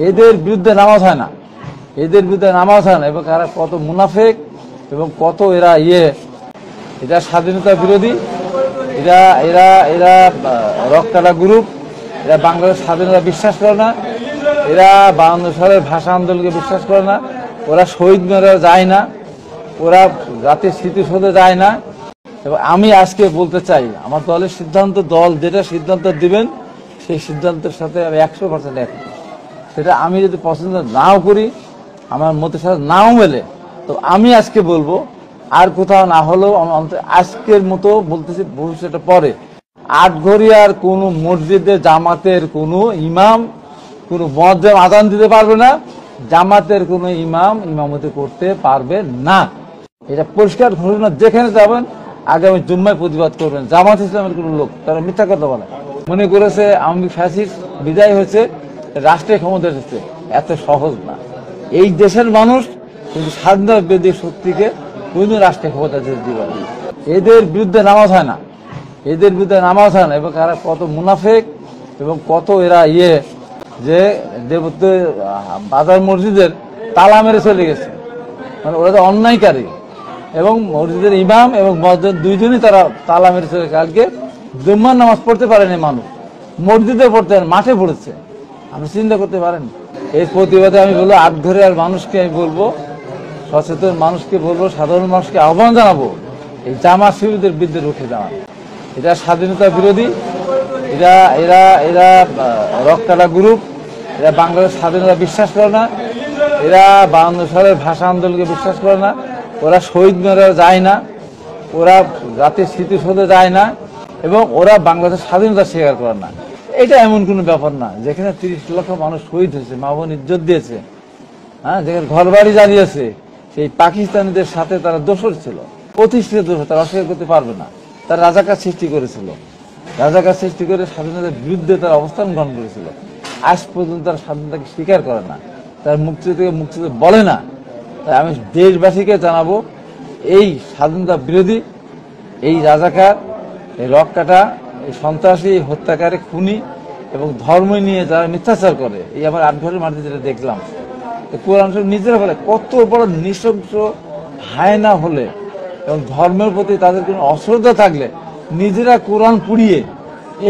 এদের বিরুদ্ধে নামাজ হয় না, এদের বিরুদ্ধে নামাজ হয় না। এবং এরা কত মুনাফেক এবং কত এরা এটা স্বাধীনতা বিরোধী, এরা এরা এরা রক্তাটা গ্রুপ, এরা বাংলাদেশ স্বাধীনতা বিশ্বাস করে না, এরা 52 সালের ভাষা আন্দোলনকে বিশ্বাস করে না, ওরা শহীদ মেরে যায় না, ওরা জাতির স্মৃতিসৌধে যায় না। এবং আমি আজকে বলতে চাই, আমার দলের সিদ্ধান্ত, দল যেটা সিদ্ধান্ত দিবেন সেই সিদ্ধান্তের সাথে আমি 100% একমত। সেটা আমি যদি পছন্দ নাও করি, আমার মতের সাথে নাও মেলে, তো আমি আজকে বলবো, আর কোথাও না হলেও আজকের মতো বলতেছি, ভবিষ্যতে পরে আটঘরিয়ার কোনো মসজিদে জামাতের কোনো ইমাম কোনো মুয়াজ্জিন আযান দিতে পারবে না, জামাতের কোনো ইমাম ইমামতি করতে পারবে না। এটা পরিষ্কার ঘোষণা। যেখানে যাবেন আগামী জুম্মায় প্রতিবাদ করবেন। জামাত ইসলামের কোনো লোক তারা মিথ্যা কথা বলে, মনে করেছে আওয়ামী ফ্যাসিস্ট বিদায় হয়েছে, রাষ্ট্রের ক্ষমতা এসেছে। এত সহজ না। এই দেশের মানুষ কিন্তু স্বাধীনতা বিরোধী শক্তিকে কোনো রাষ্ট্রের ক্ষমতা দিবে না। এদের বিরুদ্ধে নামাজ হয় না, এদের বিরুদ্ধে নামাজ হয় না। এবং এরা কত মুনাফেক এবং কত এরা যে বাজার মসজিদের তালা মেরে চলে গেছে, মানে ওরা তো অন্যায়কারী। এবং মসজিদের ইমাম এবং মুয়াজ্জিন দুইজনই তারা তালা মেরে চলে। কালকে জুম্মার নামাজ পড়তে পারেনি মানুষ, মসজিদে পড়তে মাঠে পড়েছে। আপনি চিন্তা করতে পারেন। এর প্রতিবাদে আমি বলবো, আটঘরিয়ার মানুষকে আমি বলবো, সচেতন মানুষকে বলবো, সাধারণ মানুষকে আহ্বান জানাবো, এই জামাত শিবিরদের বিরুদ্ধে রুখে দাঁড়ান। এটা স্বাধীনতা বিরোধী, এরা এরা এরা রক্তাটা গ্রুপ, এরা বাংলাদেশ স্বাধীনতা বিশ্বাস করে না, এরা 52 সালের ভাষা আন্দোলনকে বিশ্বাস করে না, ওরা শহীদ মেরে যায় না, ওরা জাতির স্মৃতিসৌধে যায় না, এবং ওরা বাংলাদেশের স্বাধীনতা স্বীকার করে না। এটা এমন কোনো ব্যাপার না যেখানে 30 লক্ষ মানুষ শহীদ হয়েছে, মা বোন ইজ্জত দিয়েছে, হ্যাঁ, যেখানে ঘর বাড়ি জ্বালিয়েছে, সেই পাকিস্তানিদের সাথে তারা দোষর ছিল, প্রতিষ্ঠিত দোষর, তারা অস্বীকার করতে পারবে না। তারা রাজাকার সৃষ্টি করেছিল, রাজাকার সৃষ্টি করে স্বাধীনতার বিরুদ্ধে তারা অবস্থান গ্রহণ করেছিল। আজ পর্যন্ত তারা স্বাধীনতাকে স্বীকার করে না, তার মুক্তিযুদ্ধকে মুক্তিযুদ্ধ বলে না। তাই আমি দেশবাসীকে জানাবো, এই স্বাধীনতা বিরোধী, এই রাজাকার, এই রক্কাটা, এই সন্ত্রাসী, হত্যাকারী, খুনি এবং ধর্ম নিয়ে যারা মিথ্যাচার করে, এই আমার আটঘরের মাঠে যেটা দেখলাম, কোরআন শরীফ নিজেরা বলে কত বড় নৃশংস হায়না হলে এবং ধর্মের প্রতি তাদের কোনো অশ্রদ্ধা থাকলে নিজেরা কোরআন পুড়িয়ে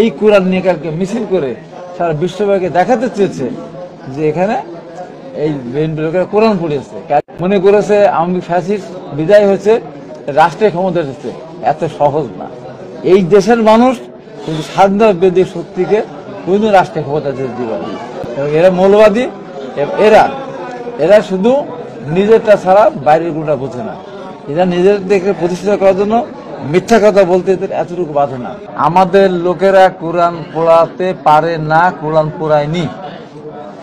এই কোরআন নিয়ে কালকে মিছিল করে সারা বিশ্বব্যাপী দেখাতে চেয়েছে যে এখানে এই বিএনপি লোকেরা কোরআন পুড়িয়েছে। মনে করেছে আওয়ামী ফ্যাসিস্ট বিদায় হয়েছে, রাষ্ট্রের ক্ষমতা এসেছে। এত সহজ না। এই দেশের মানুষ কিন্তু স্বাধীনতা বিরোধী শক্তিকে কোনো রাষ্ট্রের ক্ষমতা দিবে না। এবং এরা মৌলবাদী, এরা এরা শুধু নিজেরটা ছাড়া বাইরের কোনটা বোঝে না। এরা নিজেদেরকে প্রতিষ্ঠিত করার জন্য মিথ্যা কথা বলতে এদের এতটুকু বাধে না। আমাদের লোকেরা কোরআন পড়াতে পারে না, কোরআন পড়ায়নি।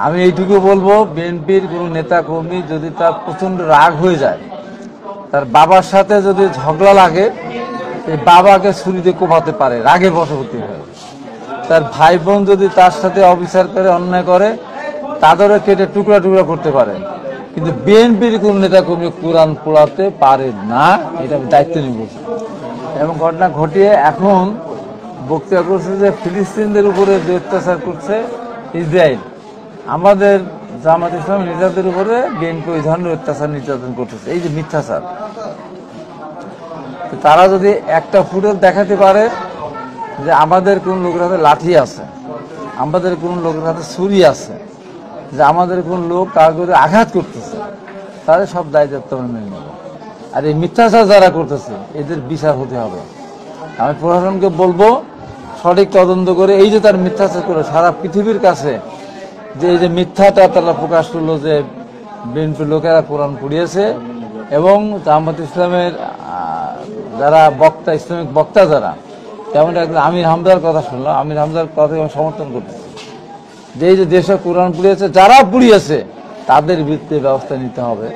আমি এইটুকু বলবো, বিএনপির কোন নেতা কর্মী যদি তার প্রচন্ড রাগ হয়ে যায়, তার বাবার সাথে যদি ঝগড়া লাগে, এই বাবাকে ছুরি দিয়ে কোপাতে পারে, রাগে বশবর্তী হয়। তার ভাই বোন যদি তার সাথে অবিচার করে, অন্যায় করে, তাদেরও কেটে টুকরা টুকরা করতে পারে। কিন্তু বিএনপির কোন নেতা কর্মী কোরআন পড়াতে পারে না, এটা আমি দায়িত্ব নিয়ে বলছি। এবং ঘটনা ঘটিয়ে এখন বক্তব্য করছে যে ফিলিস্তিনদের উপরে যে অত্যাচার করছে ইসরায়েল, আমাদের জামাত ইসলামী নেতাদের উপরে বিএনপি ওই ধরনের অত্যাচার নির্যাতন করতেছে। এই যে মিথ্যাচার, তারা যদি একটা ফুটেজ দেখাতে পারে যে আমাদের কোন লোকের হাতে লাঠি আছে, আমাদের কোন লোকের হাতে ছুরি আছে, যে আমাদের কোন লোক কাগজে আঘাত করতেছে, তাদের সব দায়িত্ব মেনে নেব। আর এই মিথ্যাচার যারা করতেছে এদের বিচার হতে হবে। আমি প্রশাসনকে বলবো, সঠিক তদন্ত করে, এই যে তার মিথ্যাচার করে সারা পৃথিবীর কাছে যে এই যে মিথ্যাটা তারা প্রকাশ করলো যে বিএনপি লোকেরা কোরআন পড়িয়েছে, এবং জামাত ইসলামের যারা বক্তা, ইসলামিক বক্তা যারা, যেমন একজন আমির হামজার কথা শুনলাম, আমির হামজার কথা সমর্থন করতেছে যে এই যে দেশে কোরআন পুড়িয়েছে, যারা পুড়িয়েছে তাদের বিরুদ্ধে ব্যবস্থা নিতে হবে।